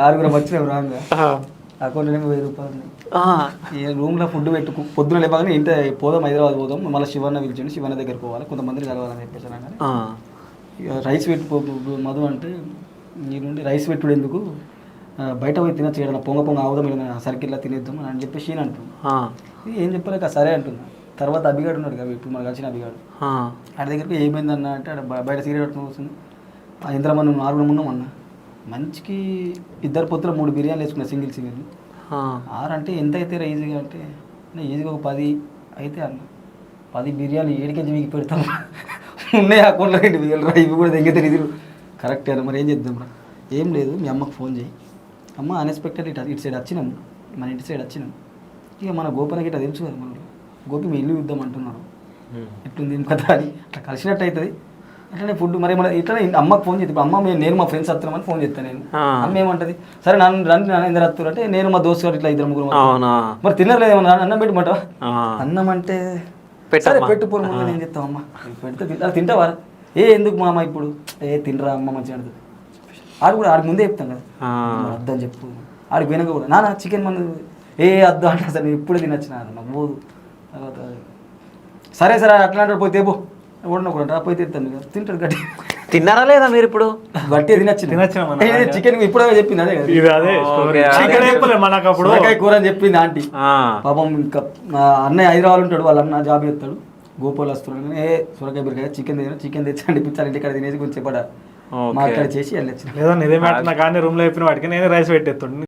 6 వచ్చినాం రాంగ్ అకౌంట్లో 1000 రూపాయలు. ఈ రూమ్లో ఫుడ్ పెట్టుకు పొద్దున లేవగానే ఇంత పోదాం హైదరాబాద్ పోదాం, మళ్ళీ శివన్న పిలిచిండు, శివన్న దగ్గరికి పోవాలి, కొంతమందిని కలవాలని చెప్పేసి అనగానే ఇక రైస్ పెట్టు మధు అంటే ఈ నుండి రైస్ పెట్టుడు ఎందుకు, బయట పోయి తినచ్చు, ఏదైనా పొంగ ఆవుదాం, ఏదైనా సర్కిల్లా తినేద్దాం అని చెప్పేసి నేను అంటున్నాను. ఏం చెప్పలేక సరే అంటున్నా. తర్వాత అభిగాడు ఉన్నాడు కదా, ఇప్పుడు మనకు కలిసిన అభిగాడు, ఆడి దగ్గరికి ఏమైందన్న అంటే ఆడ బయట సిగరెట్ పట్టుకుని వస్తుంది. ఇంతమంది 4 ఉన్నాం అన్న, మంచికి 2 పొత్తులు 3 బిర్యానీలు వేసుకున్నా, సింగిల్ 6 అంటే ఎంత అయితే ఈజీగా అంటే ఈజీగా ఒక 10 అయితే అన్న, 10 బిర్యానీ 7 కేజీ మీకు పెడతాం ఉన్నాయి అకౌంట్లో 2,000 ఇవి కూడా దగ్గర తెలియదు. కరెక్టే అన్న, మరి ఏం చేద్దాం రా. ఏం లేదు, మీ అమ్మకు ఫోన్ చేయి, అమ్మ అన్ఎక్స్పెక్టెడ్ ఇటు సైడ్ వచ్చినాము, మన ఇంటి సైడ్ వచ్చినాము, ఇక మన గోపనకి ఇట్లా తెలుసు కదా, మన గోపి మీ ఇల్లు ఇద్దాం అంటున్నాడు, ఎట్లుంది ఏం కదా అని అట్లా కలిసినట్టు అవుతుంది. అట్లనే ఫుడ్ మరి మన ఇట్లా అమ్మకి ఫోన్ చేస్తే, అమ్మ నేను మా ఫ్రెండ్స్ వస్తున్నామని ఫోన్ చేస్తాను నేను, అమ్మ ఏమంటది, సరే నన్ను నాన్న ఎందుకు వస్తారు అంటే, నేను మా దోస్తు గారు ఇట్లా 2-3 మరి తినలేదు ఏమన్నా, అన్నం పెట్టమంటావా, అన్నం అంటే సరే పెట్టుకోరు ముందు నేను చెప్తాం, అమ్మ పెడితే తింటావా, ఎందుకు మా అమ్మ ఇప్పుడు తినరా అమ్మ మంచిగా అంటుంది. ఆడు ముందే చెప్తాం కదా, వద్దని చెప్పు, ఆడికి పోయినాక కూడా నాన్న చికెన్ మన వద్దు అంటే అసలు నేను ఇప్పుడే తినొచ్చిన నవ్వదు. తర్వాత సరే అట్లా అంటాడు, పోతే పో కూడా పోయి తింటాను కదా, తింటాడు గట్టి. తిన్నారా లేదా మీరు ఇప్పుడు? గట్టి తినొచ్చిన చికెన్ ఇప్పుడే చెప్పింది, అదే సొరకాయ కూర అని చెప్పింది ఆంటీ. పాపం ఇంకా అన్నయ్య హైదరాబాద్ ఉంటాడు, వాళ్ళ అన్న జాబ్ చేస్తాడు, గోపాల్ వస్తున్నాడు, సొరకాయ బిరకాయ చికెన్ తెచ్చి అండిపించాలి, ఇంటికాడ తినేసి కొంచెం చెప్పడా మాట్లాడి చేసి వెళ్ళొచ్చు. లేదా నిజమే, కానీ రూమ్లో చెప్పిన వాటికి నేను రైస్ పెట్టేస్తాడు.